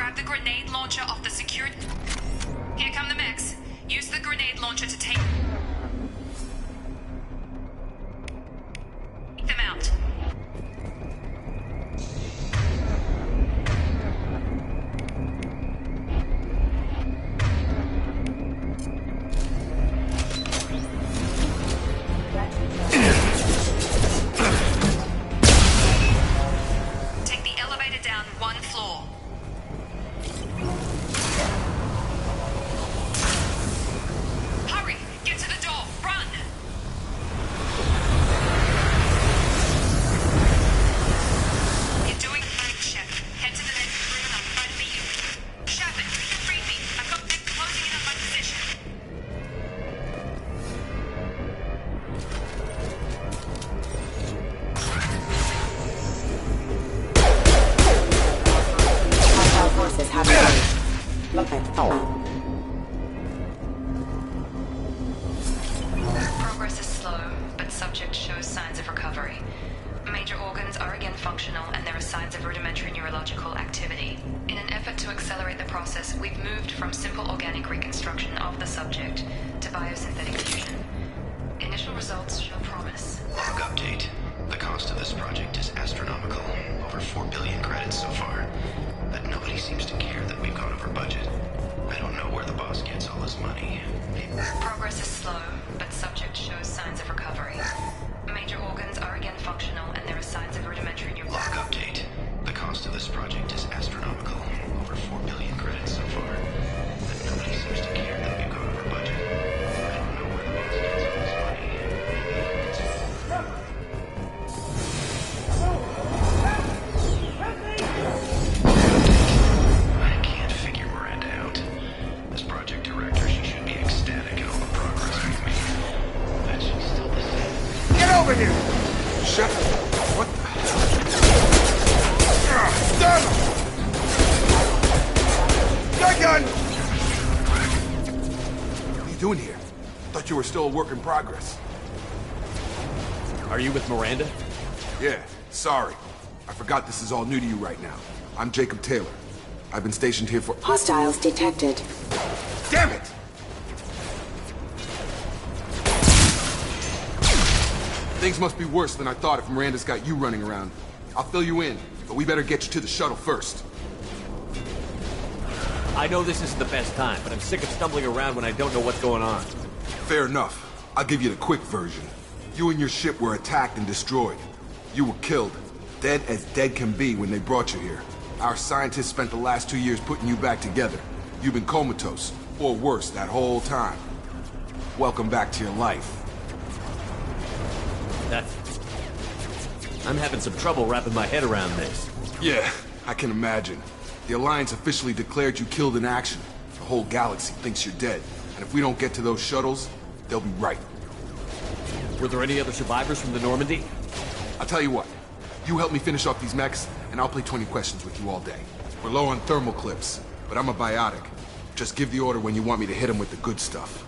grab the grenade launcher off the security... Here come the mechs. Use the grenade launcher to take them out. Take the elevator down one floor. Hurry! Get to the door! Run! You're doing fine, Shep. Head to the next room and I'll try to meet you. Shepard, read me. I've got men closing in on my position. Hostile forces have engaged. Progress is slow, but subject shows signs of recovery. Major organs are again functional, and there are signs of rudimentary neurological activity. In an effort to accelerate the process, we've moved from simple organic reconstruction of the subject to biosynthetic fusion. Initial results show promise. Log update. The cost of this project is astronomical. Over 4 billion credits so far. But nobody seems to care that we've gone over budget. I don't know where the boss gets all his money. Progress is slow, but subject shows signs of recovery. Major organs are again functional, and there are signs of rudimentary neurological... Log update. The cost of this project is astronomical. Over 4 billion credits so far. But nobody seems to care that we've gone over budget. I don't know where the boss gets all his money. I can't figure Miranda out. As project director, she should be ecstatic at all the progress we've made. But she's still the same. Get over here! Shut up. What the hell? Damn it! Gun gun! What are you doing here? Thought you were still a work in progress. Are you with Miranda? Yeah, sorry. I forgot this is all new to you right now. I'm Jacob Taylor. I've been stationed here for... Hostiles detected. Damn it! Things must be worse than I thought if Miranda's got you running around. I'll fill you in, but we better get you to the shuttle first. I know this isn't the best time, but I'm sick of stumbling around when I don't know what's going on. Fair enough. I'll give you the quick version. You and your ship were attacked and destroyed. You were killed. Dead as dead can be when they brought you here. Our scientists spent the last 2 years putting you back together. You've been comatose, or worse, that whole time. Welcome back to your life. I'm having some trouble wrapping my head around this. Yeah, I can imagine. The Alliance officially declared you killed in action. The whole galaxy thinks you're dead. And if we don't get to those shuttles, they'll be right. Were there any other survivors from the Normandy? I'll tell you what. You help me finish off these mechs, and I'll play 20 questions with you all day. We're low on thermal clips, but I'm a biotic. Just give the order when you want me to hit them with the good stuff.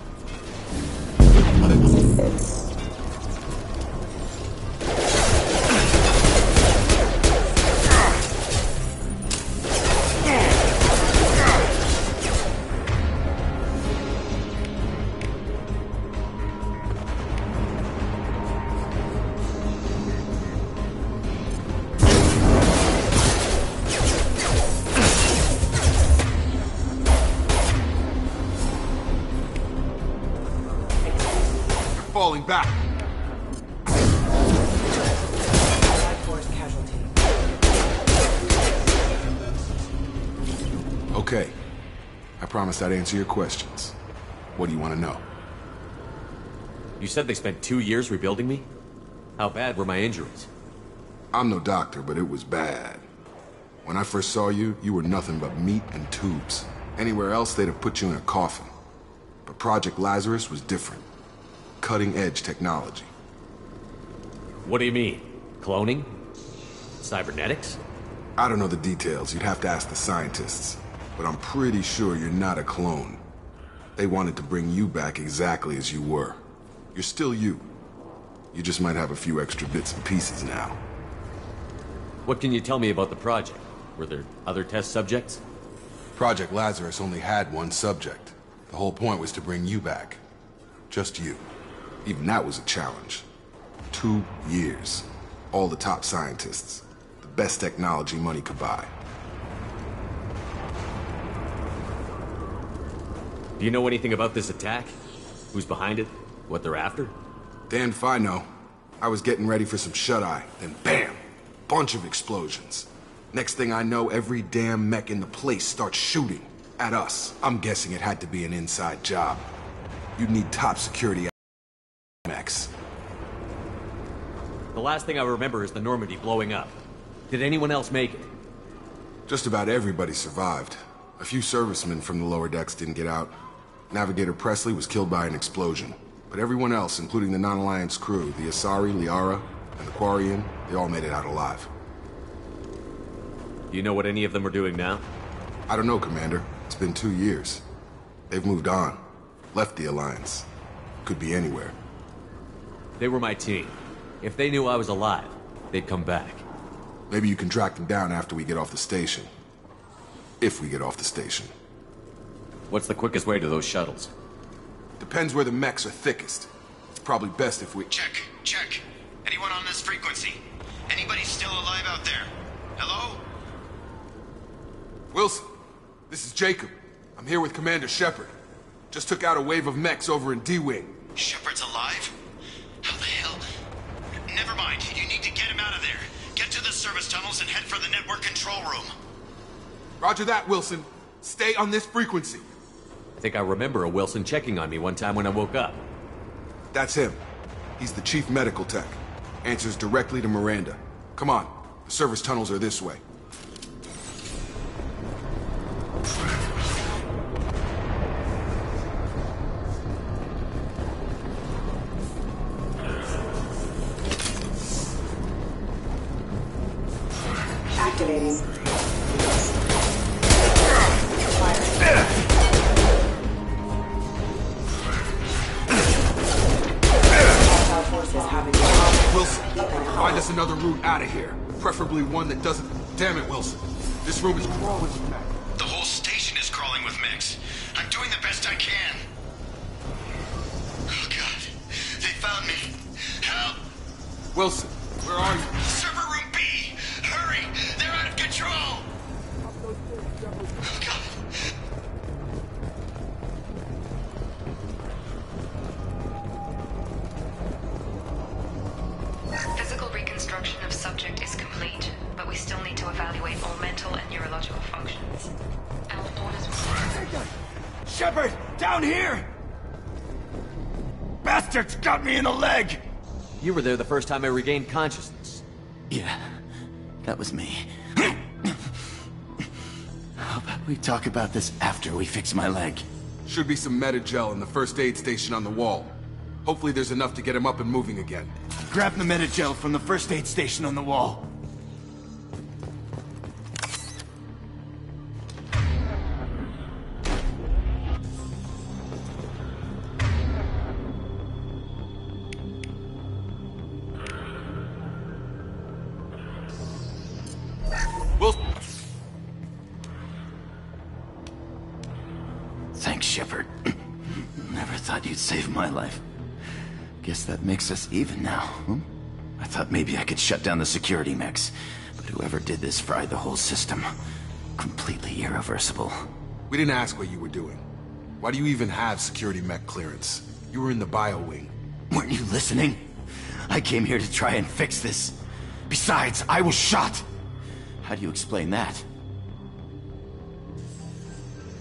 Falling back. Force casualty. Okay. I promised I'd answer your questions. What do you want to know? You said they spent 2 years rebuilding me? How bad were my injuries? I'm no doctor, but it was bad. When I first saw you, you were nothing but meat and tubes. Anywhere else, they'd have put you in a coffin. But Project Lazarus was different. Cutting-edge technology. What do you mean? Cloning? Cybernetics? I don't know the details. You'd have to ask the scientists. But I'm pretty sure you're not a clone. They wanted to bring you back exactly as you were. You're still you. You just might have a few extra bits and pieces now. What can you tell me about the project? Were there other test subjects? Project Lazarus only had one subject. The whole point was to bring you back. Just you. Even that was a challenge. 2 years. All the top scientists. The best technology money could buy. Do you know anything about this attack? Who's behind it? What they're after? Damned if I know. I was getting ready for some shut-eye, then bam! Bunch of explosions. Next thing I know, every damn mech in the place starts shooting. At us. I'm guessing it had to be an inside job. You'd need top security mechs. The last thing I remember is the Normandy blowing up. Did anyone else make it? Just about everybody survived. A few servicemen from the lower decks didn't get out. Navigator Presley was killed by an explosion. But everyone else, including the non-Alliance crew, the Asari, Liara, and the Quarian, they all made it out alive. Do you know what any of them are doing now? I don't know, Commander. It's been 2 years. They've moved on. Left the Alliance. Could be anywhere. They were my team. If they knew I was alive, they'd come back. Maybe you can track them down after we get off the station. If we get off the station. What's the quickest way to those shuttles? Depends where the mechs are thickest. It's probably best if we... Check. Anyone on this frequency? Anybody still alive out there? Hello? Wilson, this is Jacob. I'm here with Commander Shepard. Just took out a wave of mechs over in D-Wing. Shepard's alive? How the hell? Never mind. You need to get him out of there. Get to the service tunnels and head for the network control room. Roger that, Wilson. Stay on this frequency. I think I remember a Wilson checking on me one time when I woke up. That's him. He's the chief medical tech. Answers directly to Miranda. Come on. The service tunnels are this way. Activating. Wilson, find us another route out of here. Preferably one that doesn't... Damn it, Wilson. This room is crawling with mech. The whole station is crawling with mechs. I'm doing the best I can. Oh, God. They found me. Help! Wilson, where are you? Server room B! Hurry! They're out of control! Oh, God. Physical reconstruction of subject is complete, but we still need to evaluate all mental and neurological functions. Our orders will... Shepard! Down here! Bastards got me in the leg! You were there the first time I regained consciousness. Yeah, that was me. How about we talk about this after we fix my leg? Should be some Metagel in the first aid station on the wall. Hopefully there's enough to get him up and moving again. Grab the Metagel from the first aid station on the wall. Wilson! Thanks, Shepard. Never thought you'd save my life. Guess that makes us even now, huh? I thought maybe I could shut down the security mechs, but whoever did this fried the whole system. Completely irreversible. We didn't ask what you were doing. Why do you even have security mech clearance? You were in the bio wing. Weren't you listening? I came here to try and fix this. Besides, I was shot. How do you explain that?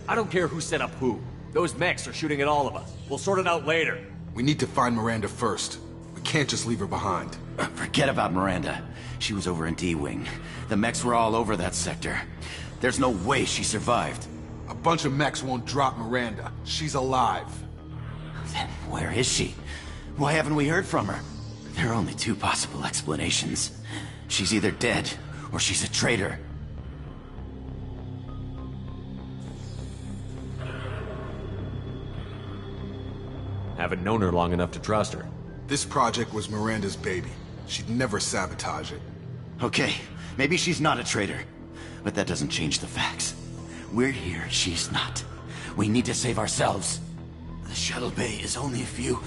I don't care who set up who. Those mechs are shooting at all of us. We'll sort it out later. We need to find Miranda first. We can't just leave her behind. Forget about Miranda. She was over in D-Wing. The mechs were all over that sector. There's no way she survived. A bunch of mechs won't drop Miranda. She's alive. Then where is she? Why haven't we heard from her? There are only two possible explanations. She's either dead, or she's a traitor. Haven't known her long enough to trust her. This project was Miranda's baby. She'd never sabotage it. Okay, maybe she's not a traitor. But that doesn't change the facts. We're here, she's not. We need to save ourselves. The shuttle bay is only a few...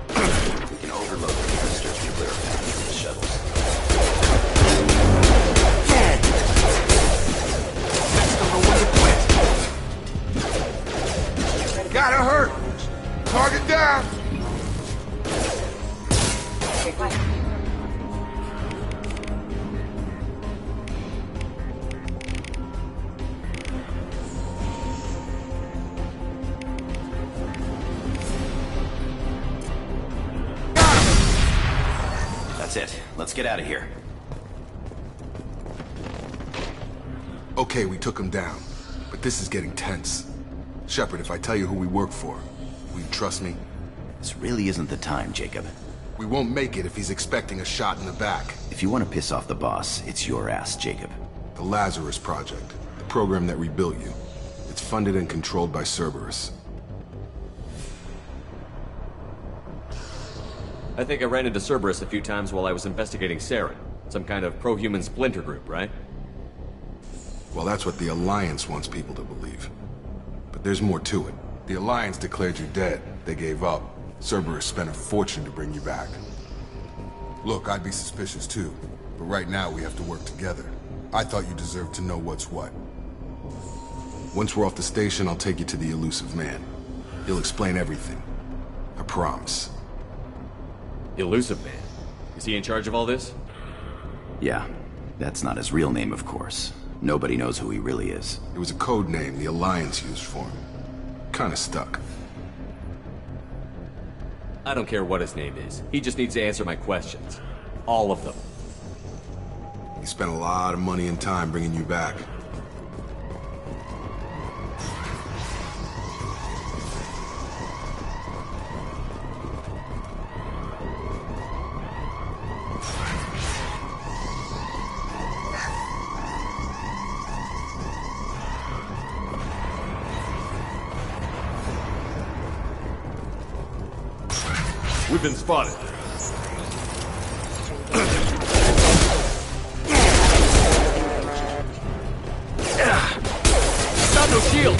We can overload the canisters to clear a path to the shuttles. Gotta hurt! Target down! Stay quiet. That's it. Let's get out of here. Okay, we took him down. But this is getting tense. Shepard, if I tell you who we work for, will you trust me? This really isn't the time, Jacob. We won't make it if he's expecting a shot in the back. If you want to piss off the boss, it's your ass, Jacob. The Lazarus Project, the program that rebuilt you. It's funded and controlled by Cerberus. I think I ran into Cerberus a few times while I was investigating Saren. Some kind of pro-human splinter group, right? Well, that's what the Alliance wants people to believe. But there's more to it. The Alliance declared you dead. They gave up. Cerberus spent a fortune to bring you back. Look, I'd be suspicious too. But right now we have to work together. I thought you deserved to know what's what. Once we're off the station, I'll take you to the Elusive Man. He'll explain everything. I promise. Elusive Man? Is he in charge of all this? Yeah, that's not his real name, of course. Nobody knows who he really is. It was a code name the Alliance used for him. Kinda stuck. I don't care what his name is. He just needs to answer my questions. All of them. He spent a lot of money and time bringing you back. We've been spotted. Got no shield!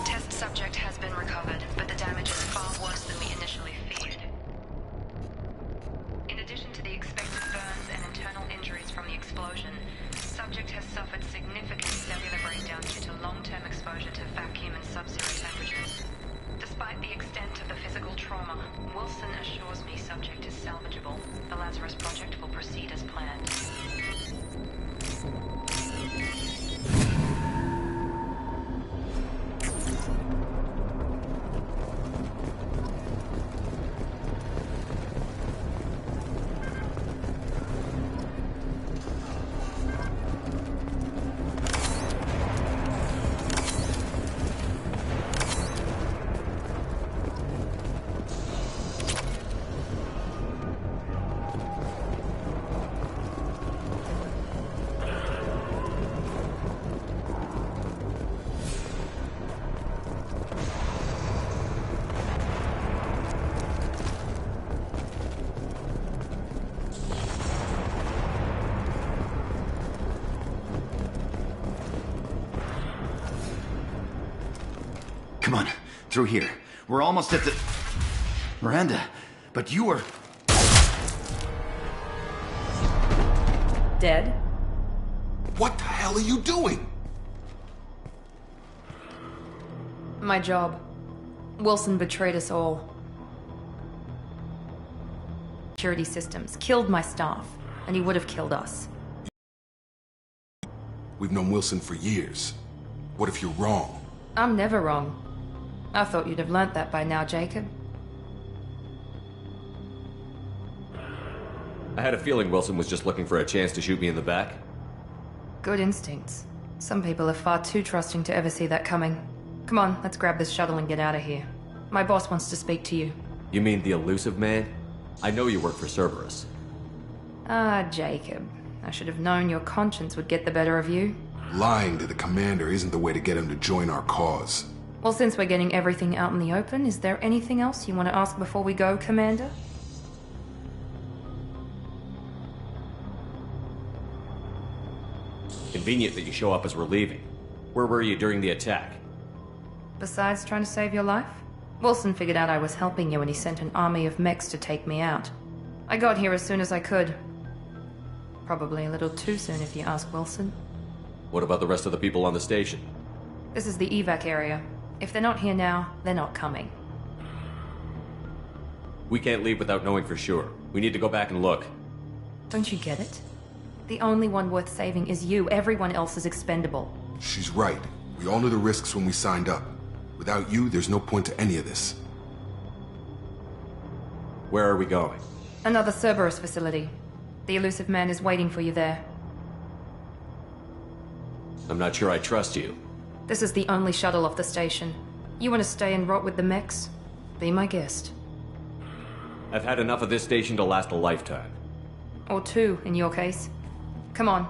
Test subject has been recovered, but the damage is far worse than we initially feared. In addition to the expected burns and internal injuries from the explosion, subject has suffered significant cellular breakdown due to long-term exposure to vacuum and sub-zero temperatures. Despite the extent of the physical trauma, Wilson assures me subject is salvageable. The Lazarus Project will proceed as planned. Come on, through here. We're almost at the... Miranda, but you were... Dead? What the hell are you doing? My job. Wilson betrayed us all. Security systems killed my staff, and he would have killed us. We've known Wilson for years. What if you're wrong? I'm never wrong. I thought you'd have learnt that by now, Jacob. I had a feeling Wilson was just looking for a chance to shoot me in the back. Good instincts. Some people are far too trusting to ever see that coming. Come on, let's grab this shuttle and get out of here. My boss wants to speak to you. You mean the elusive man? I know you work for Cerberus. Ah, Jacob. I should have known your conscience would get the better of you. Lying to the commander isn't the way to get him to join our cause. Well, since we're getting everything out in the open, is there anything else you want to ask before we go, Commander? Convenient that you show up as we're leaving. Where were you during the attack? Besides trying to save your life? Wilson figured out I was helping you and he sent an army of mechs to take me out. I got here as soon as I could. Probably a little too soon if you ask Wilson. What about the rest of the people on the station? This is the evac area. If they're not here now, they're not coming. We can't leave without knowing for sure. We need to go back and look. Don't you get it? The only one worth saving is you. Everyone else is expendable. She's right. We all knew the risks when we signed up. Without you, there's no point to any of this. Where are we going? Another Cerberus facility. The elusive man is waiting for you there. I'm not sure I trust you. This is the only shuttle off the station. You want to stay and rot with the mechs? Be my guest. I've had enough of this station to last a lifetime. Or two, in your case. Come on.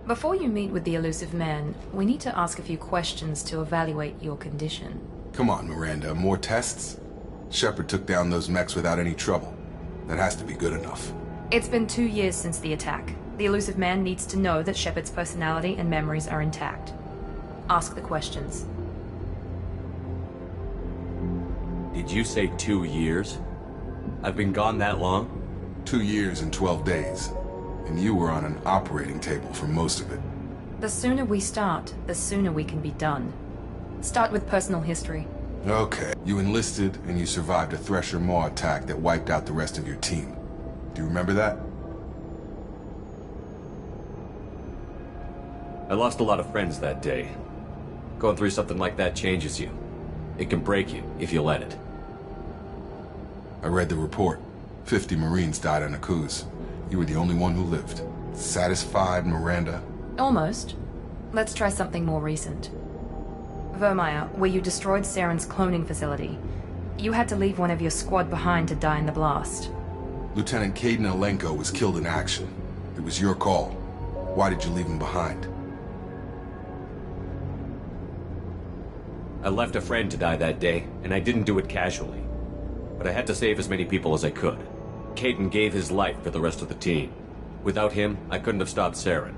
Before you meet with the elusive man, we need to ask a few questions to evaluate your condition. Come on, Miranda, more tests? Shepard took down those mechs without any trouble. That has to be good enough. It's been 2 years since the attack. The elusive man needs to know that Shepard's personality and memories are intact. Ask the questions. Did you say 2 years? I've been gone that long? 2 years and 12 days. And you were on an operating table for most of it. The sooner we start, the sooner we can be done. Start with personal history. Okay. You enlisted and you survived a Thresher Maw attack that wiped out the rest of your team. Do you remember that? I lost a lot of friends that day. Going through something like that changes you. It can break you if you let it. I read the report. 50 Marines died on Akuz. You were the only one who lived. Satisfied, Miranda? Almost. Let's try something more recent. Vermeer, where you destroyed Saren's cloning facility. You had to leave one of your squad behind to die in the blast. Lieutenant Kaidan Alenko was killed in action. It was your call. Why did you leave him behind? I left a friend to die that day, and I didn't do it casually. But I had to save as many people as I could. Kaidan gave his life for the rest of the team. Without him, I couldn't have stopped Saren.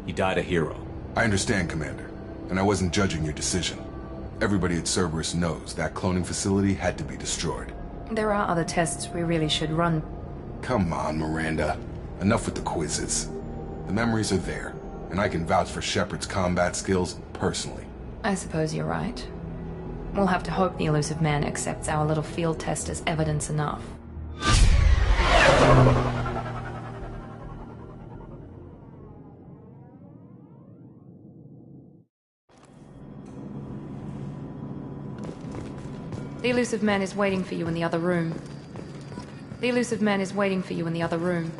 He died a hero. I understand, Commander. And I wasn't judging your decision. Everybody at Cerberus knows that cloning facility had to be destroyed. There are other tests we really should run. Come on, Miranda. Enough with the quizzes. The memories are there, and I can vouch for Shepard's combat skills personally. I suppose you're right. We'll have to hope the elusive man accepts our little field test as evidence enough. The elusive man is waiting for you in the other room. The elusive man is waiting for you in the other room.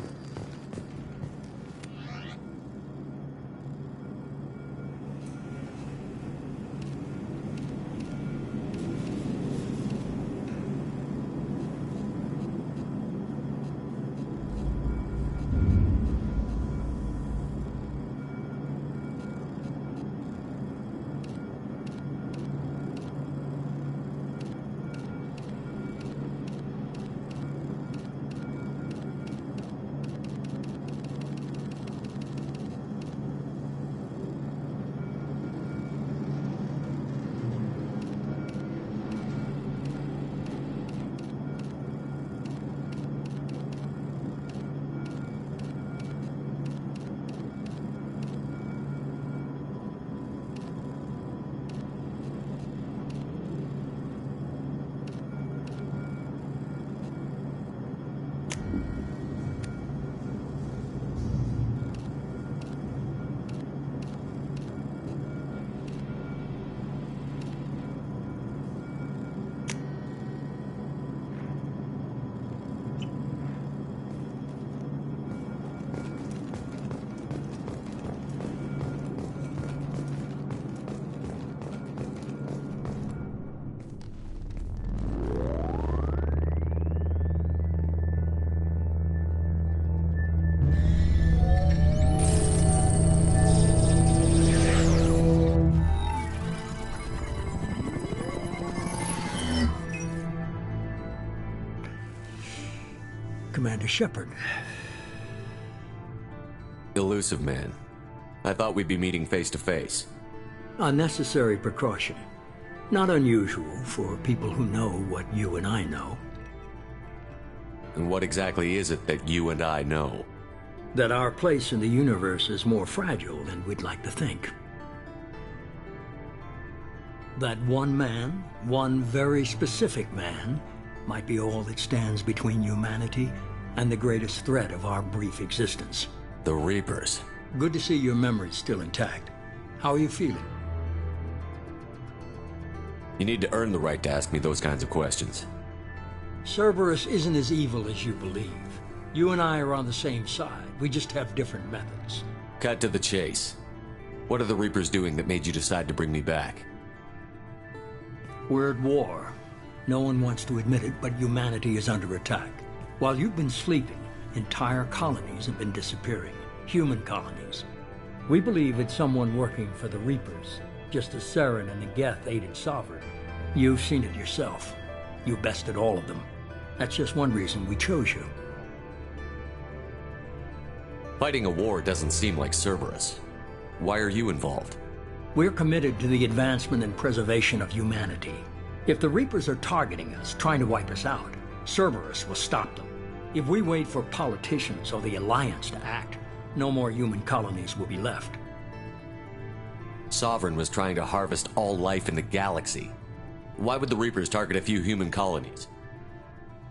Commander Shepard. Elusive Man. I thought we'd be meeting face to face. A necessary precaution. Not unusual for people who know what you and I know. And what exactly is it that you and I know? That our place in the universe is more fragile than we'd like to think. That one man, one very specific man, might be all that stands between humanity and the greatest threat of our brief existence. The Reapers. Good to see your memory's still intact. How are you feeling? You need to earn the right to ask me those kinds of questions. Cerberus isn't as evil as you believe. You and I are on the same side. We just have different methods. Cut to the chase. What are the Reapers doing that made you decide to bring me back? We're at war. No one wants to admit it, but humanity is under attack. While you've been sleeping, entire colonies have been disappearing. Human colonies. We believe it's someone working for the Reapers, just as Saren and Negeth aided Sovereign. You've seen it yourself. You bested all of them. That's just one reason we chose you. Fighting a war doesn't seem like Cerberus. Why are you involved? We're committed to the advancement and preservation of humanity. If the Reapers are targeting us, trying to wipe us out, Cerberus will stop them. If we wait for politicians or the Alliance to act, no more human colonies will be left. Sovereign was trying to harvest all life in the galaxy. Why would the Reapers target a few human colonies?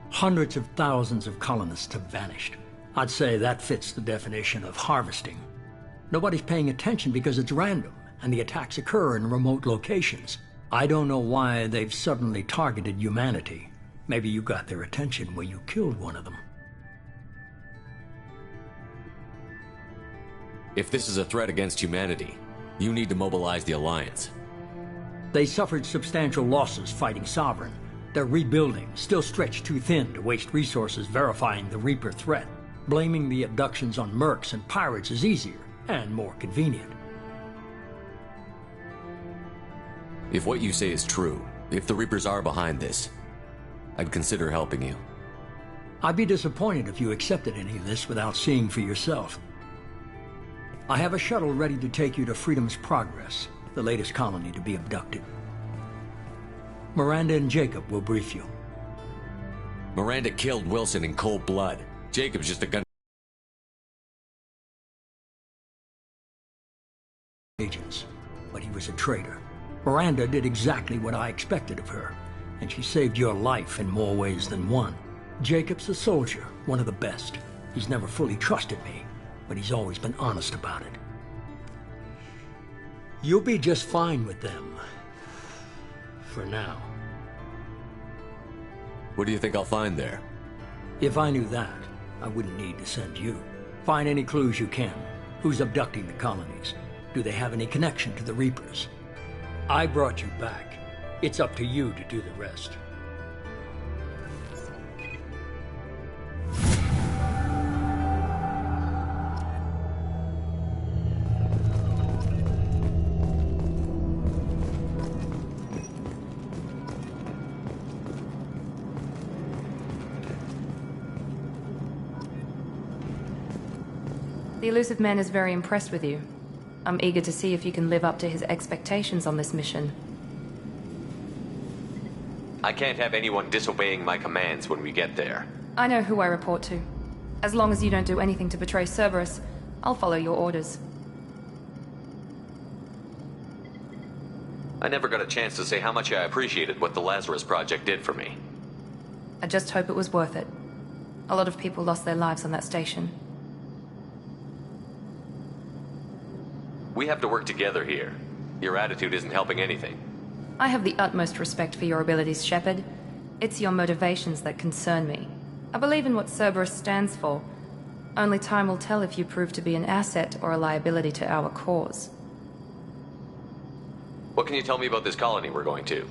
Hundreds of thousands of colonists have vanished. I'd say that fits the definition of harvesting. Nobody's paying attention because it's random, and the attacks occur in remote locations. I don't know why they've suddenly targeted humanity. Maybe you got their attention when you killed one of them. If this is a threat against humanity, you need to mobilize the Alliance. They suffered substantial losses fighting Sovereign. They're rebuilding, still stretched too thin to waste resources verifying the Reaper threat. Blaming the abductions on mercs and pirates is easier and more convenient. If what you say is true, if the Reapers are behind this, I'd consider helping you. I'd be disappointed if you accepted any of this without seeing for yourself. I have a shuttle ready to take you to Freedom's Progress, the latest colony to be abducted. Miranda and Jacob will brief you. Miranda killed Wilson in cold blood. Jacob's just a gun. Agents, but he was a traitor. Miranda did exactly what I expected of her, and she saved your life in more ways than one. Jacob's a soldier, one of the best. He's never fully trusted me, but he's always been honest about it. You'll be just fine with them. For now. What do you think I'll find there? If I knew that, I wouldn't need to send you. Find any clues you can. Who's abducting the colonies? Do they have any connection to the Reapers? I brought you back. It's up to you to do the rest. The Elusive Man is very impressed with you. I'm eager to see if you can live up to his expectations on this mission. I can't have anyone disobeying my commands when we get there. I know who I report to. As long as you don't do anything to betray Cerberus, I'll follow your orders. I never got a chance to say how much I appreciated what the Lazarus Project did for me. I just hope it was worth it. A lot of people lost their lives on that station. We have to work together here. Your attitude isn't helping anything. I have the utmost respect for your abilities, Shepard. It's your motivations that concern me. I believe in what Cerberus stands for. Only time will tell if you prove to be an asset or a liability to our cause. What can you tell me about this colony we're going to?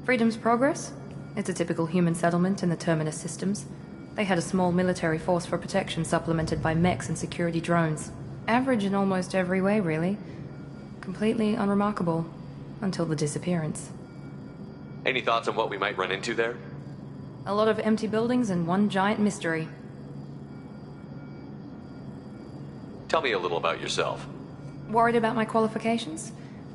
Freedom's Progress? It's a typical human settlement in the Terminus systems. They had a small military force for protection supplemented by mechs and security drones. Average in almost every way, really. Completely unremarkable. Until the disappearance. Any thoughts on what we might run into there? A lot of empty buildings and one giant mystery. Tell me a little about yourself. Worried about my qualifications?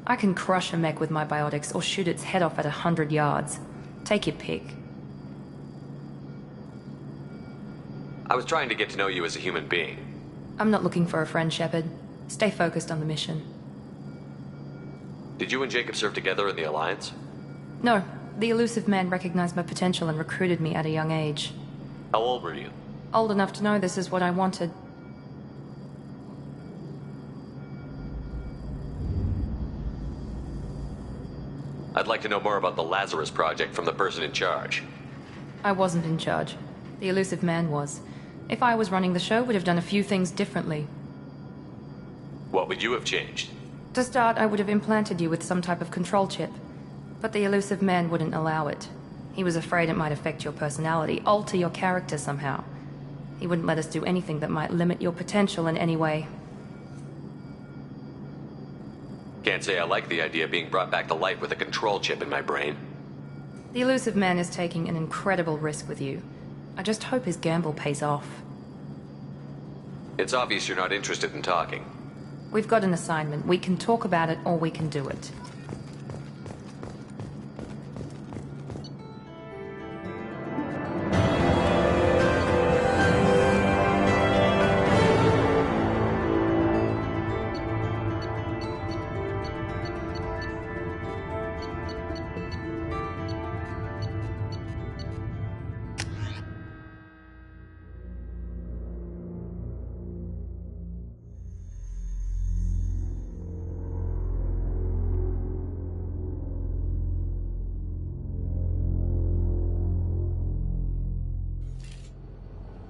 I can crush a mech with my biotics or shoot its head off at 100 yards. Take your pick. I was trying to get to know you as a human being. I'm not looking for a friend, Shepard. Stay focused on the mission. Did you and Jacob serve together in the Alliance? No, the Elusive Man recognized my potential and recruited me at a young age. How old were you? Old enough to know this is what I wanted. I'd like to know more about the Lazarus Project from the person in charge. I wasn't in charge. The Elusive Man was. If I was running the show, would have done a few things differently. What would you have changed? To start, I would have implanted you with some type of control chip. But the Elusive Man wouldn't allow it. He was afraid it might affect your personality, alter your character somehow. He wouldn't let us do anything that might limit your potential in any way. Can't say I like the idea of being brought back to life with a control chip in my brain. The Elusive Man is taking an incredible risk with you. I just hope his gamble pays off. It's obvious you're not interested in talking. We've got an assignment. We can talk about it or we can do it.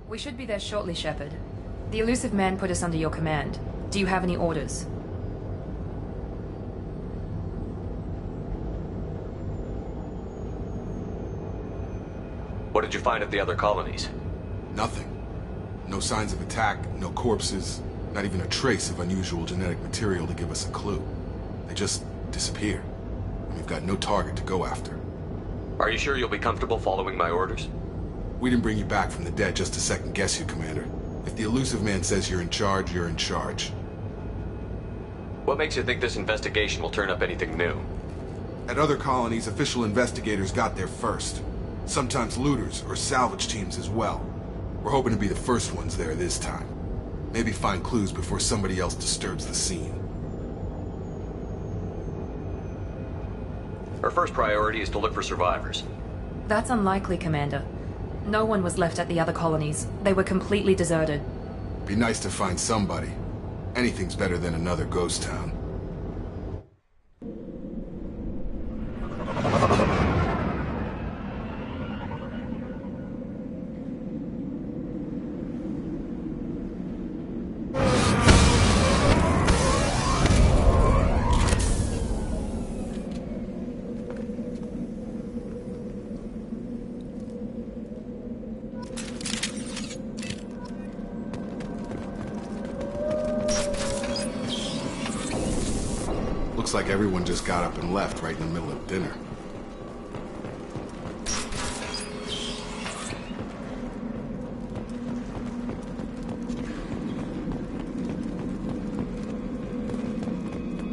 We should be there shortly, Shepard. The Elusive Man put us under your command. Do you have any orders? What did you find at the other colonies? Nothing. No signs of attack, no corpses, not even a trace of unusual genetic material to give us a clue. They just disappear. And we've got no target to go after. Are you sure you'll be comfortable following my orders? We didn't bring you back from the dead just to second guess you, Commander. If the Elusive Man says you're in charge, you're in charge. What makes you think this investigation will turn up anything new? At other colonies, official investigators got there first. Sometimes looters or salvage teams as well. We're hoping to be the first ones there this time. Maybe find clues before somebody else disturbs the scene. Our first priority is to look for survivors. That's unlikely, Commander. No one was left at the other colonies. They were completely deserted. Be nice to find somebody. Anything's better than another ghost town. Looks like everyone just got up and left right in the middle of dinner.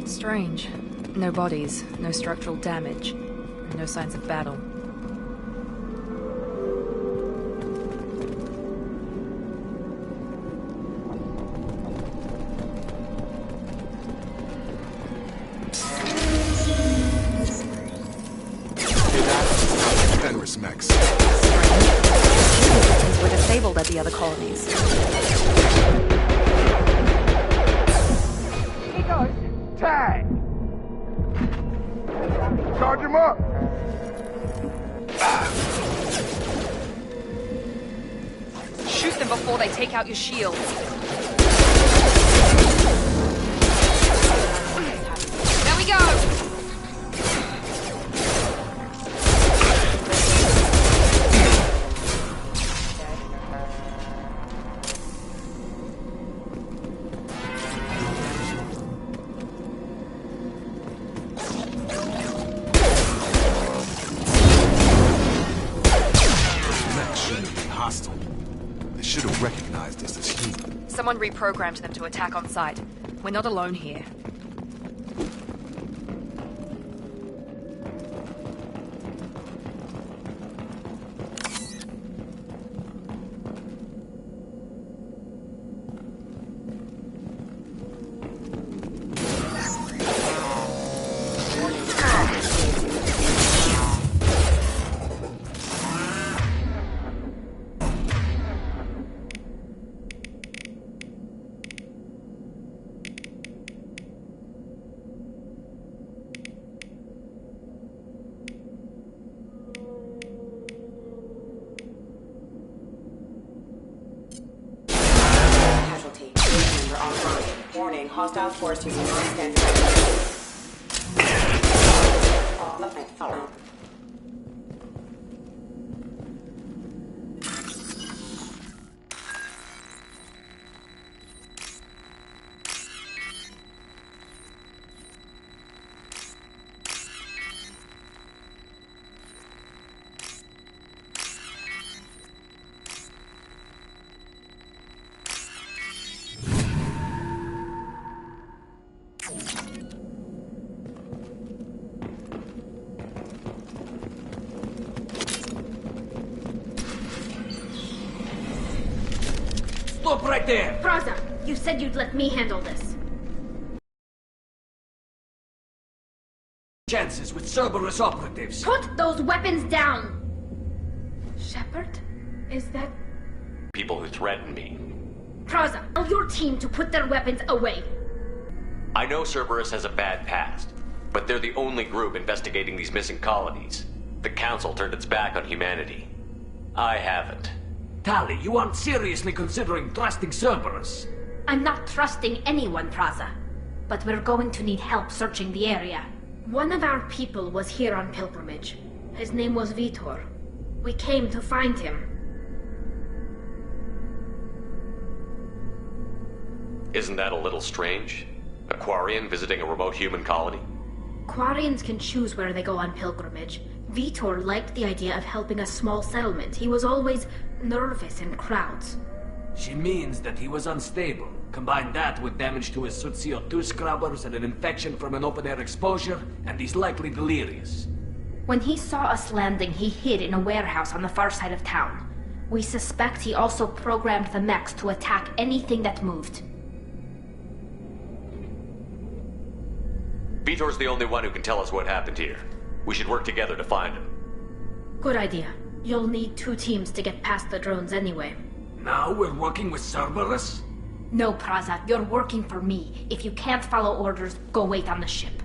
Strange. No bodies, no structural damage, and no signs of battle. Fenris mechs. Systems were disabled at the other colonies. Tag! Charge him up! Shoot them before they take out your shields. There we go! Someone reprogrammed them to attack on sight. We're not alone here. Casualty. Unit member online. Warning, hostile force using non-standard. Stop right there! Praza, you said you'd let me handle this. Chances with Cerberus operatives. Put those weapons down! Shepard? Is that... People who threaten me. Praza, tell your team to put their weapons away. I know Cerberus has a bad past, but they're the only group investigating these missing colonies. The Council turned its back on humanity. I haven't. Tali, you aren't seriously considering trusting Cerberus. I'm not trusting anyone, Praza. But we're going to need help searching the area. One of our people was here on pilgrimage. His name was Vitor. We came to find him. Isn't that a little strange? A Quarian visiting a remote human colony? Quarians can choose where they go on pilgrimage. Vitor liked the idea of helping a small settlement. He was always nervous in crowds. She means that he was unstable. Combine that with damage to his Suit CO2 scrubbers and an infection from an open-air exposure, and he's likely delirious. When he saw us landing, he hid in a warehouse on the far side of town. We suspect he also programmed the mechs to attack anything that moved. Vitor's the only one who can tell us what happened here. We should work together to find him. Good idea. You'll need 2 teams to get past the drones anyway. Now we're working with Cerberus? No, Praza, you're working for me. If you can't follow orders, go wait on the ship.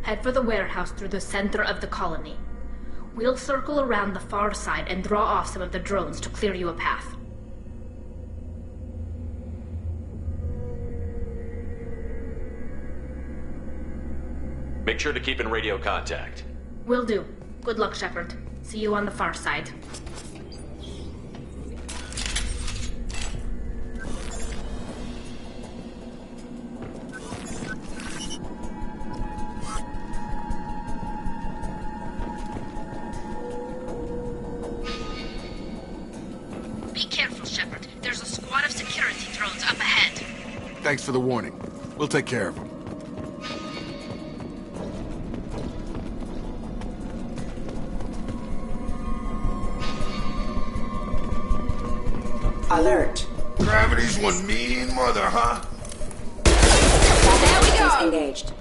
Head for the warehouse through the center of the colony. We'll circle around the far side and draw off some of the drones to clear you a path. Make sure to keep in radio contact. Will do. Good luck, Shepard. See you on the far side. Be careful, Shepard. There's a squad of security drones up ahead. Thanks for the warning. We'll take care of them. Alert. Gravity's one mean mother, huh? There we go! Engaged.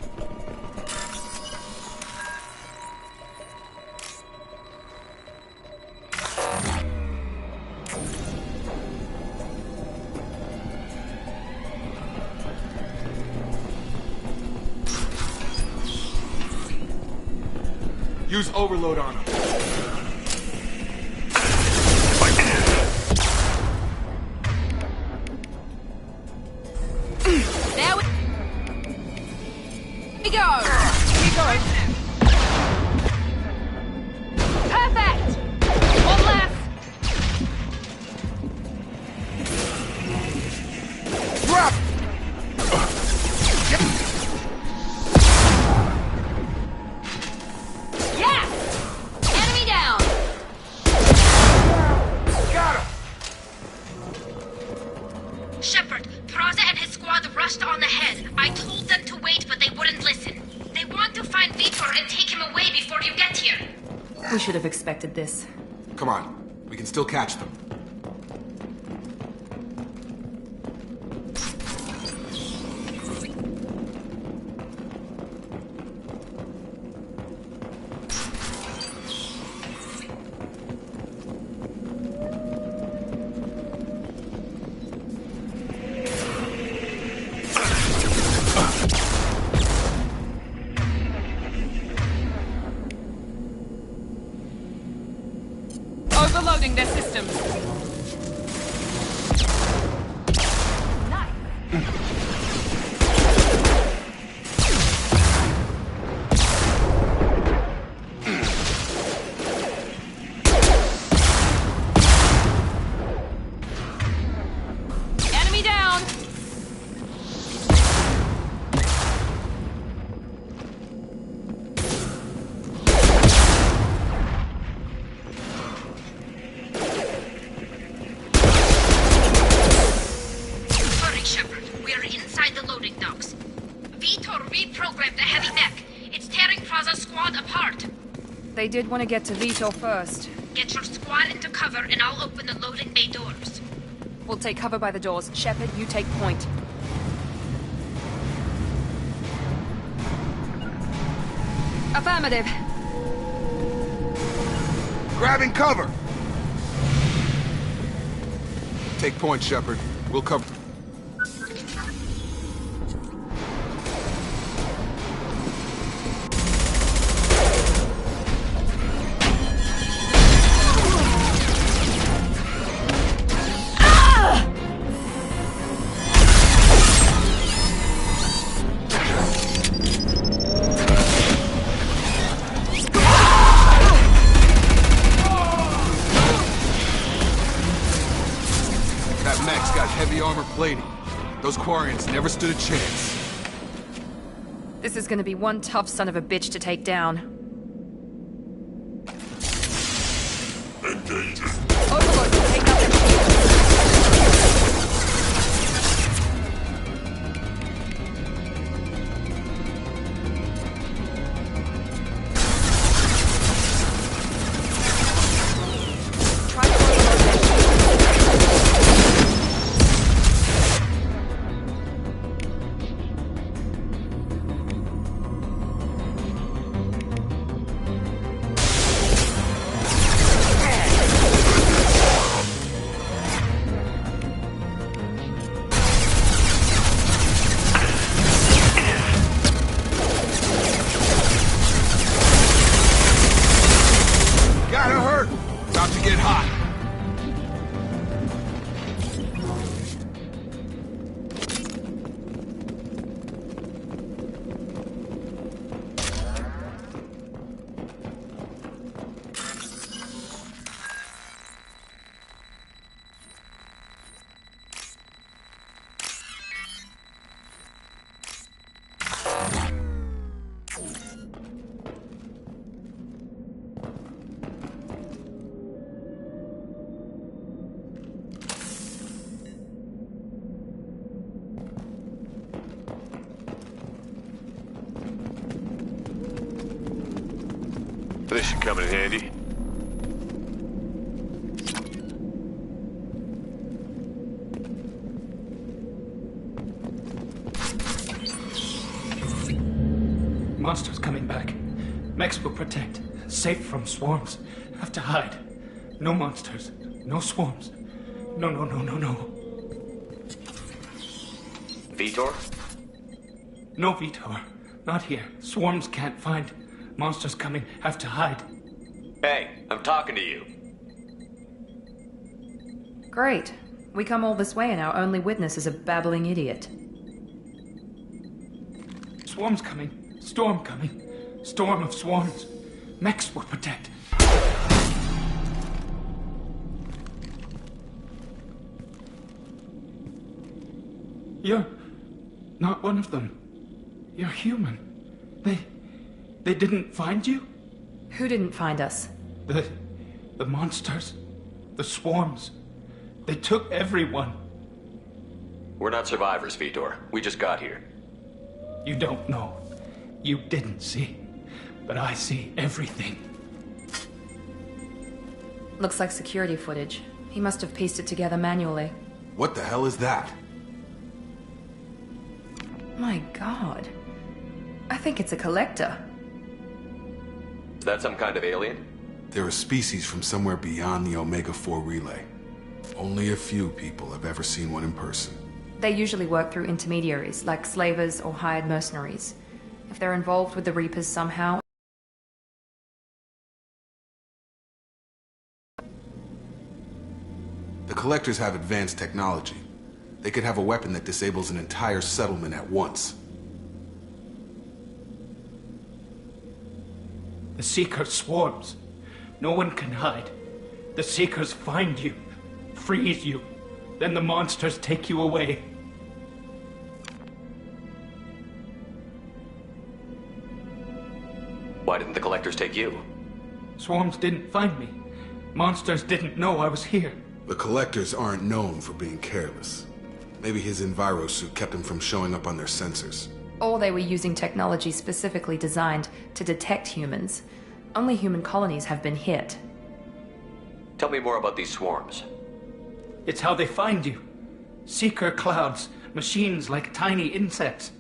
Use overload on them. There we go! Keep going. Perfect! One left! Drop! Yes! Enemy down! Got him! Shepard! Praza and his squad rushed on ahead. I told them to wait, but they wouldn't listen. They want to find Vitor and take him away before you get here. We should have expected this. Come on. We can still catch them. Overloading their systems. Enemy down. Hurry, Shepard. We are inside the loading docks. Vitor reprogrammed the heavy mech. It's tearing Praza's squad apart. They did want to get to Vitor first. Get your squad into cover and I'll open the loading bay doors. We'll take cover by the doors. Shepard, you take point. Affirmative. Grabbing cover! Take point, Shepard. We'll cover... That mech's got heavy armor plating. Those Quarians never stood a chance. This is gonna be one tough son of a bitch to take down. Overlord, take out their shields. Try to overload their shields. Gotta hurt! About to get hot. This should come in handy. Monsters coming back. Mechs will protect. Safe from swarms. Have to hide. No monsters. No swarms. No. Vitor? No Vitor. Not here. Swarms can't find. Monsters coming. Have to hide. Hey, I'm talking to you. Great. We come all this way and our only witness is a babbling idiot. Swarms coming. Storm coming. Storm of swarms. Mechs will protect. You're not one of them. You're human. They didn't find you? Who didn't find us? The monsters. The swarms. They took everyone. We're not survivors, Vitor. We just got here. You don't know. You didn't see. But I see everything. Looks like security footage. He must have pieced it together manually. What the hell is that? My god. I think it's a collector. Is that some kind of alien? They're a species from somewhere beyond the Omega-4 relay. Only a few people have ever seen one in person. They usually work through intermediaries, like slavers or hired mercenaries. If they're involved with the Reapers somehow... The Collectors have advanced technology. They could have a weapon that disables an entire settlement at once. The Seeker swarms. No one can hide. The Seekers find you, freeze you, then the monsters take you away. Why didn't the Collectors take you? Swarms didn't find me. Monsters didn't know I was here. The Collectors aren't known for being careless. Maybe his Enviro suit kept him from showing up on their sensors. Or they were using technology specifically designed to detect humans. Only human colonies have been hit. Tell me more about these swarms. It's how they find you. Seeker clouds, machines like tiny insects.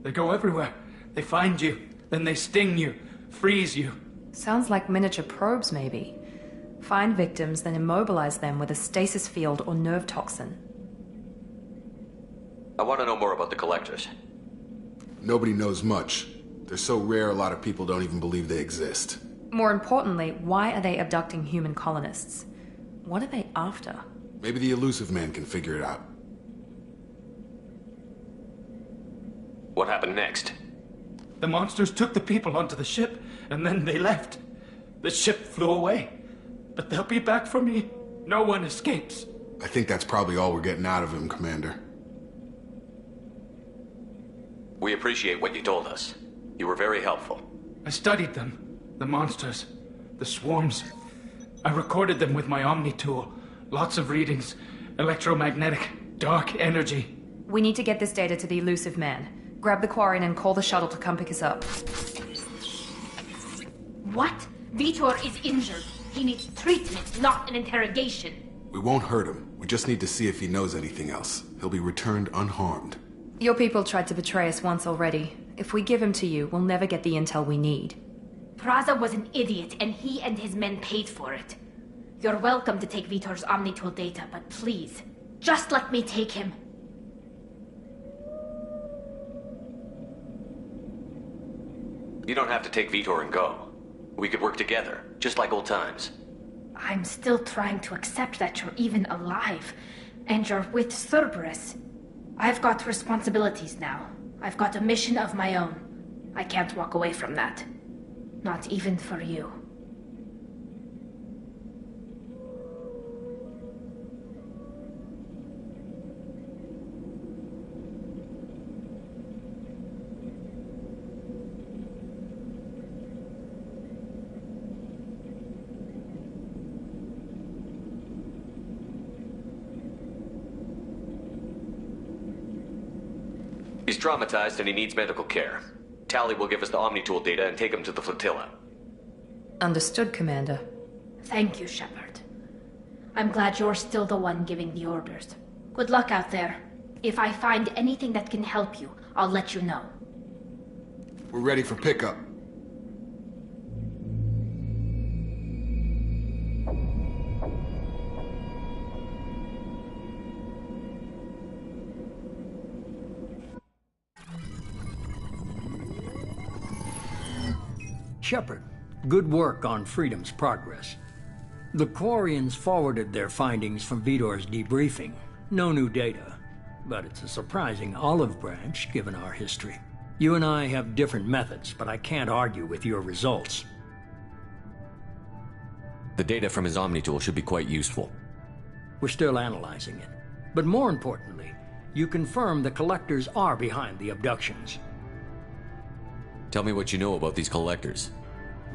They go everywhere. They find you, then they sting you, freeze you. Sounds like miniature probes, maybe. Find victims, then immobilize them with a stasis field or nerve toxin. I want to know more about the Collectors. Nobody knows much. They're so rare a lot of people don't even believe they exist. More importantly, why are they abducting human colonists? What are they after? Maybe the Illusive Man can figure it out. What happened next? The monsters took the people onto the ship, and then they left. The ship flew away. But they'll be back for me. No one escapes. I think that's probably all we're getting out of him, Commander. We appreciate what you told us. You were very helpful. I studied them. The monsters. The swarms. I recorded them with my Omni tool. Lots of readings. Electromagnetic. Dark energy. We need to get this data to the Illusive Man. Grab the Quarian and call the shuttle to come pick us up. What? Vitor is injured. He needs treatment, not an interrogation. We won't hurt him. We just need to see if he knows anything else. He'll be returned unharmed. Your people tried to betray us once already. If we give him to you, we'll never get the intel we need. Praza was an idiot, and he and his men paid for it. You're welcome to take Vitor's Omnitool data, but please, just let me take him. You don't have to take Vitor and go. We could work together, just like old times. I'm still trying to accept that you're even alive, and you're with Cerberus. I've got responsibilities now. I've got a mission of my own. I can't walk away from that. Not even for you. He's traumatized and he needs medical care. Tali will give us the Omnitool data and take him to the flotilla. Understood, Commander. Thank you, Shepard. I'm glad you're still the one giving the orders. Good luck out there. If I find anything that can help you, I'll let you know. We're ready for pickup. Shepard, good work on Freedom's progress. The Quarians forwarded their findings from Vitor's debriefing. No new data, but it's a surprising olive branch given our history. You and I have different methods, but I can't argue with your results. The data from his Omnitool should be quite useful. We're still analyzing it. But more importantly, you confirm the Collectors are behind the abductions. Tell me what you know about these Collectors.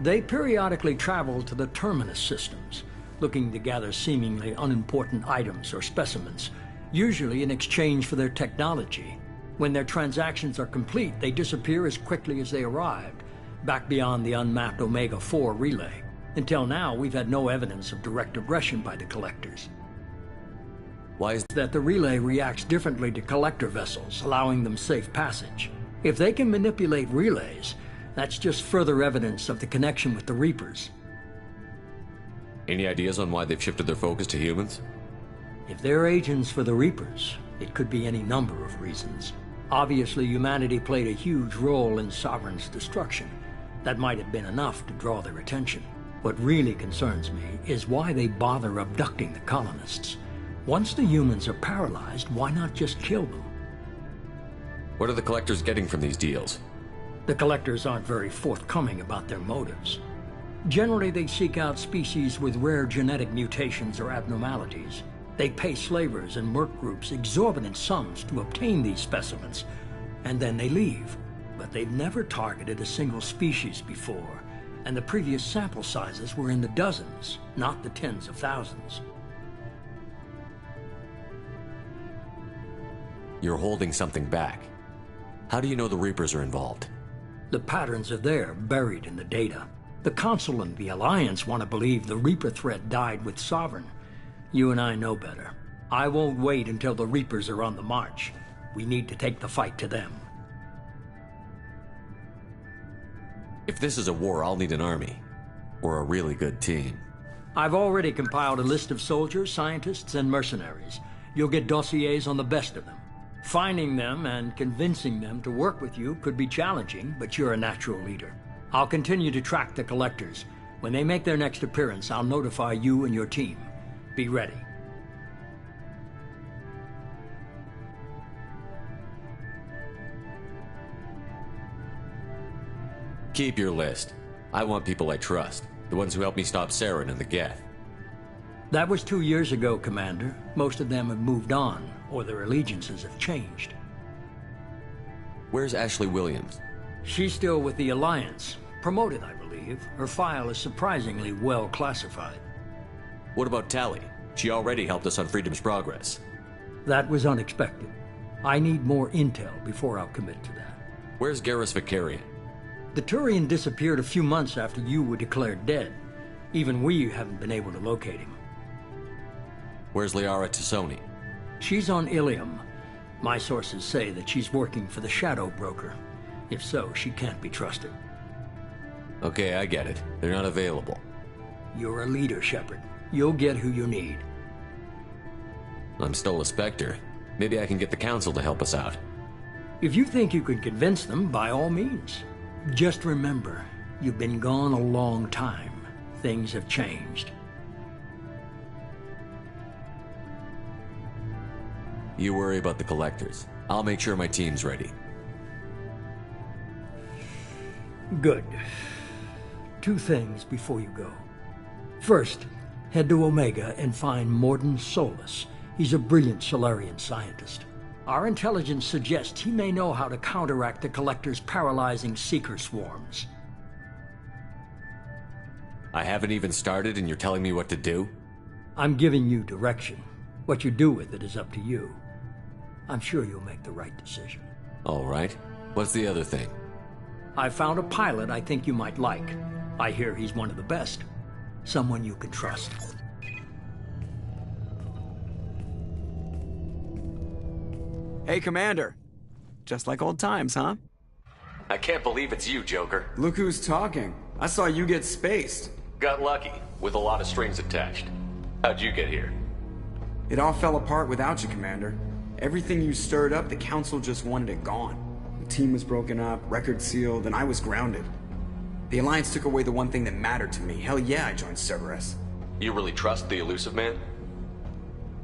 They periodically travel to the Terminus systems, looking to gather seemingly unimportant items or specimens, usually in exchange for their technology. When their transactions are complete, they disappear as quickly as they arrived, back beyond the unmapped Omega-4 relay. Until now, we've had no evidence of direct aggression by the Collectors. Why is that the relay reacts differently to Collector vessels, allowing them safe passage. If they can manipulate relays, that's just further evidence of the connection with the Reapers. Any ideas on why they've shifted their focus to humans? If they're agents for the Reapers, it could be any number of reasons. Obviously, humanity played a huge role in Sovereign's destruction. That might have been enough to draw their attention. What really concerns me is why they bother abducting the colonists. Once the humans are paralyzed, why not just kill them? What are the Collectors getting from these deals? The Collectors aren't very forthcoming about their motives. Generally, they seek out species with rare genetic mutations or abnormalities. They pay slavers and merc groups exorbitant sums to obtain these specimens, and then they leave. But they've never targeted a single species before, and the previous sample sizes were in the dozens, not the tens of thousands. You're holding something back. How do you know the Reapers are involved? The patterns are there, buried in the data. The Council and the Alliance want to believe the Reaper threat died with Sovereign. You and I know better. I won't wait until the Reapers are on the march. We need to take the fight to them. If this is a war, I'll need an army. Or a really good team. I've already compiled a list of soldiers, scientists, and mercenaries. You'll get dossiers on the best of them. Finding them and convincing them to work with you could be challenging, but you're a natural leader. I'll continue to track the Collectors. When they make their next appearance, I'll notify you and your team. Be ready. Keep your list. I want people I trust. The ones who helped me stop Saren and the Geth. That was 2 years ago, Commander. Most of them have moved on, or their allegiances have changed. Where's Ashley Williams? She's still with the Alliance. Promoted, I believe. Her file is surprisingly well classified. What about Tali? She already helped us on Freedom's Progress. That was unexpected. I need more intel before I'll commit to that. Where's Garrus Vakarian? The Turian disappeared a few months after you were declared dead. Even we haven't been able to locate him. Where's Liara Tassoni? She's on Ilium. My sources say that she's working for the Shadow Broker. If so, she can't be trusted. Okay, I get it. They're not available. You're a leader, Shepard. You'll get who you need. I'm still a Spectre. Maybe I can get the Council to help us out. If you think you can convince them, by all means. Just remember, you've been gone a long time. Things have changed. You worry about the Collectors. I'll make sure my team's ready. Good. 2 things before you go. First, head to Omega and find Mordin Solus. He's a brilliant Solarian scientist. Our intelligence suggests he may know how to counteract the Collector's paralyzing Seeker swarms. I haven't even started and you're telling me what to do? I'm giving you direction. What you do with it is up to you. I'm sure you'll make the right decision. All right. What's the other thing? I found a pilot I think you might like. I hear he's one of the best. Someone you can trust. Hey, Commander. Just like old times, huh? I can't believe it's you, Joker. Look who's talking. I saw you get spaced. Got lucky, with a lot of strings attached. How'd you get here? It all fell apart without you, Commander. Everything you stirred up, the Council just wanted it gone. The team was broken up, record sealed, and I was grounded. The Alliance took away the one thing that mattered to me. Hell yeah, I joined Cerberus. You really trust the Illusive Man?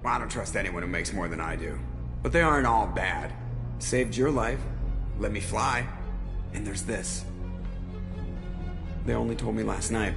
Well, I don't trust anyone who makes more than I do. But they aren't all bad. Saved your life, let me fly, and there's this. They only told me last night.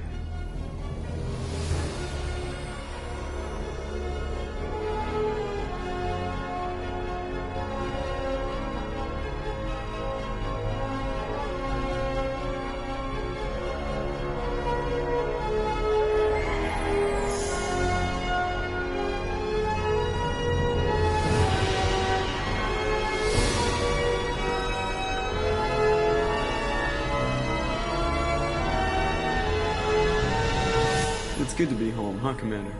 It's good to be home, huh, Commander?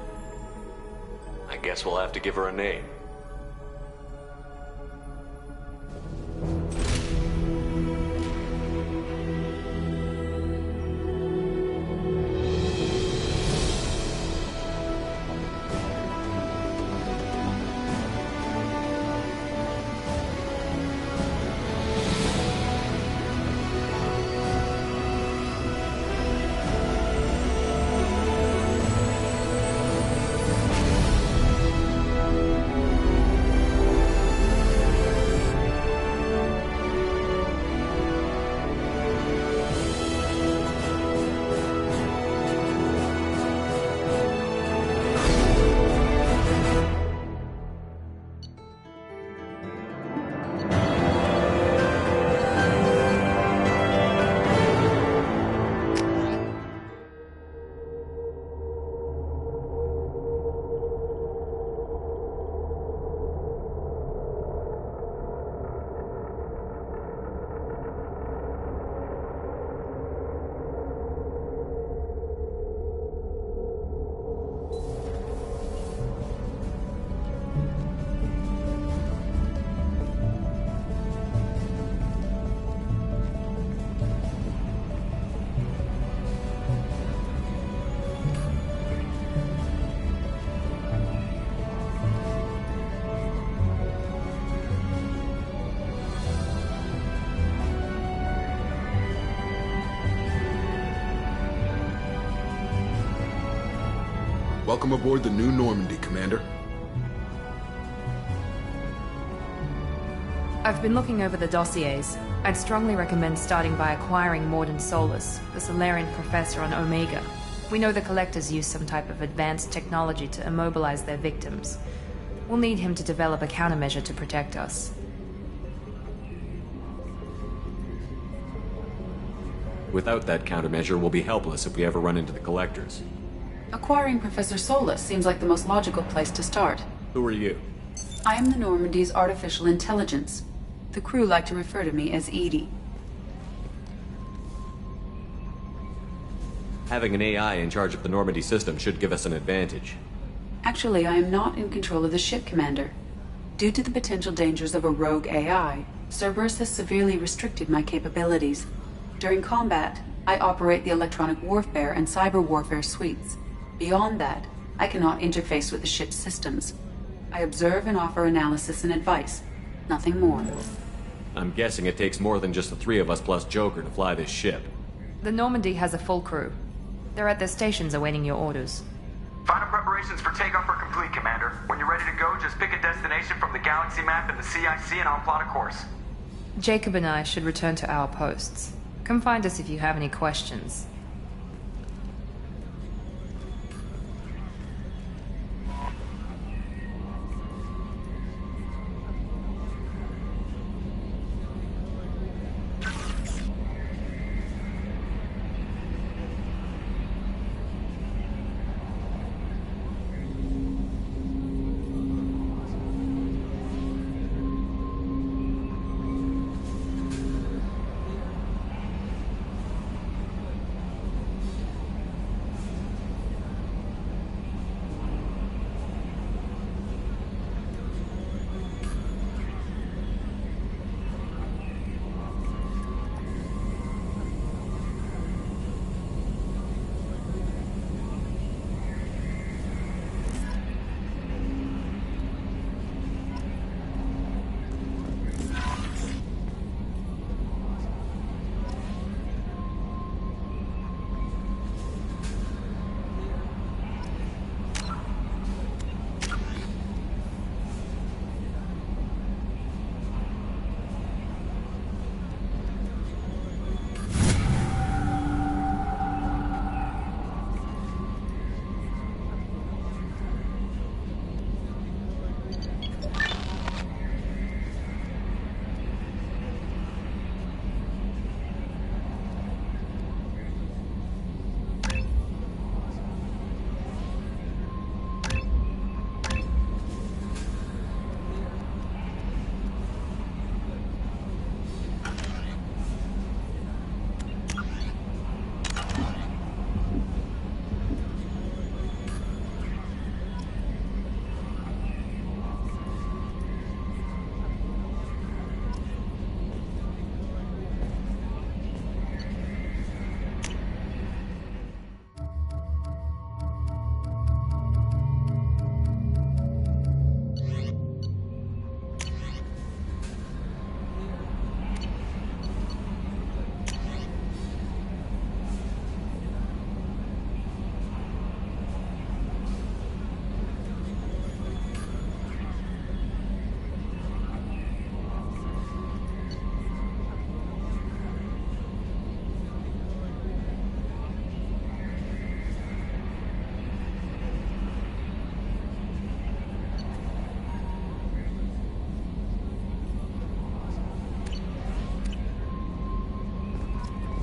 I guess we'll have to give her a name. Welcome aboard the New Normandy, Commander. I've been looking over the dossiers. I'd strongly recommend starting by acquiring Mordin Solus, the Solarian professor on Omega. We know the Collectors use some type of advanced technology to immobilize their victims. We'll need him to develop a countermeasure to protect us. Without that countermeasure, we'll be helpless if we ever run into the Collectors. Acquiring Professor Solus seems like the most logical place to start. Who are you? I am the Normandy's artificial intelligence. The crew like to refer to me as EDI. Having an AI in charge of the Normandy system should give us an advantage. Actually, I am not in control of the ship, Commander. Due to the potential dangers of a rogue AI, Cerberus has severely restricted my capabilities. During combat, I operate the electronic warfare and cyber warfare suites. Beyond that, I cannot interface with the ship's systems. I observe and offer analysis and advice. Nothing more. I'm guessing it takes more than just the three of us plus Joker to fly this ship. The Normandy has a full crew. They're at their stations awaiting your orders. Final preparations for takeoff are complete, Commander. When you're ready to go, just pick a destination from the galaxy map in the CIC and I'll plot a course. Jacob and I should return to our posts. Come find us if you have any questions.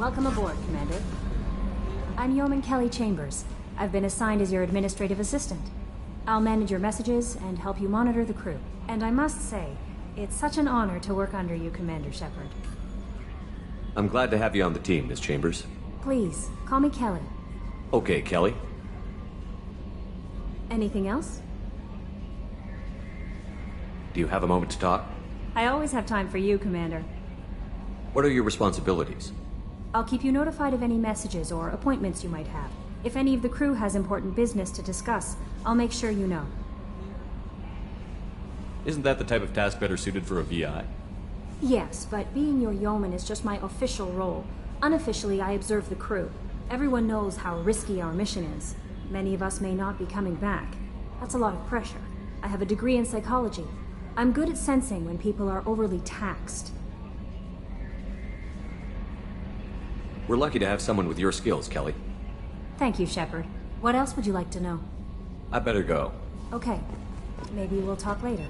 Welcome aboard, Commander. I'm Yeoman Kelly Chambers. I've been assigned as your administrative assistant. I'll manage your messages and help you monitor the crew. And I must say, it's such an honor to work under you, Commander Shepard. I'm glad to have you on the team, Miss Chambers. Please, call me Kelly. Okay, Kelly. Anything else? Do you have a moment to talk? I always have time for you, Commander. What are your responsibilities? I'll keep you notified of any messages or appointments you might have. If any of the crew has important business to discuss, I'll make sure you know. Isn't that the type of task better suited for a VI? Yes, but being your yeoman is just my official role. Unofficially, I observe the crew. Everyone knows how risky our mission is. Many of us may not be coming back. That's a lot of pressure. I have a degree in psychology. I'm good at sensing when people are overly taxed. We're lucky to have someone with your skills, Kelly. Thank you, Shepard. What else would you like to know? I better go. Okay. Maybe we'll talk later.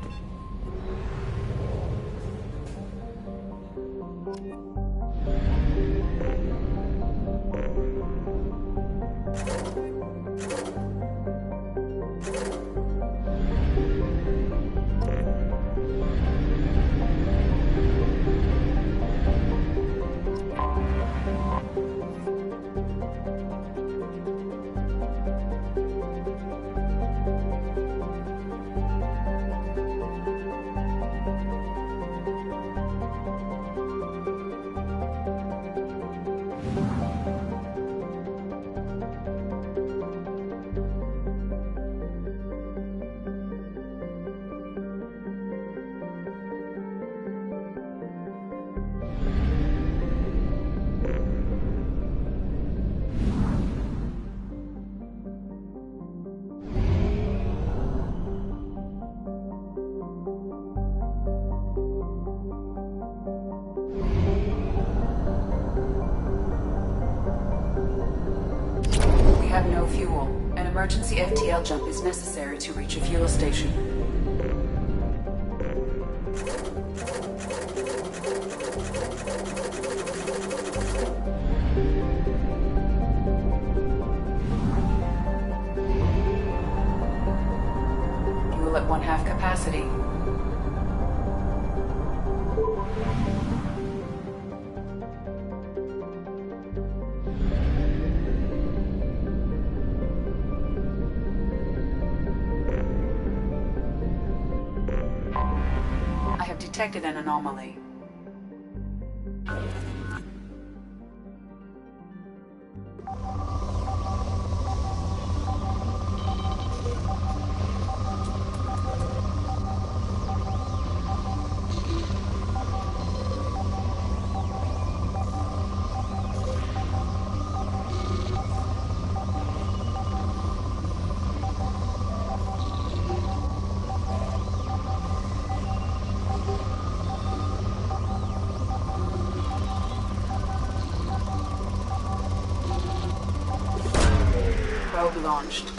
Emergency FTL jump is necessary to reach a fuel station. Fuel at 1/2 capacity. Detected an anomaly. Launched.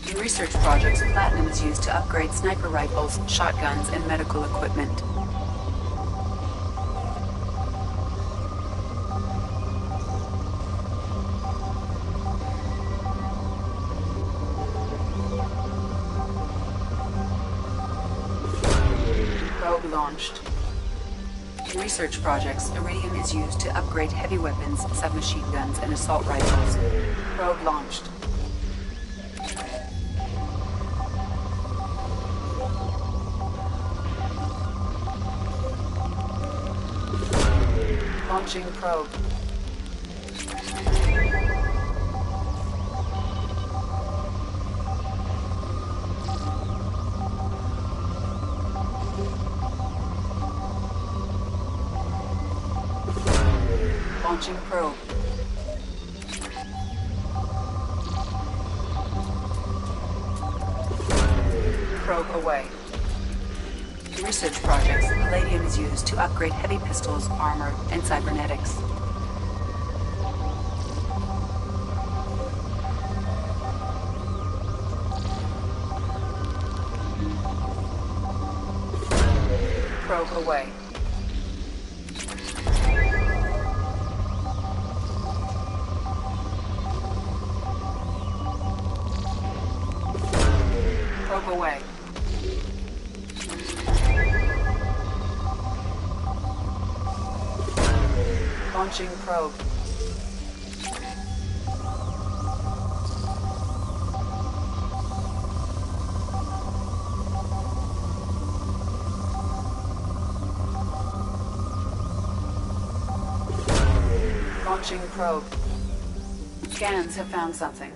In research projects, platinum is used to upgrade sniper rifles, shotguns, and medical equipment. Probe launched. In research projects, iridium is used to upgrade heavy weapons, submachine guns, and assault rifles. Probe launched. Launching probe. Launching probe. Probe away. In research projects, palladium is used to upgrade heavy pistols, armor, and cybernetics. Probe away. probe away. Launching probe. Launching probe. Scans have found something.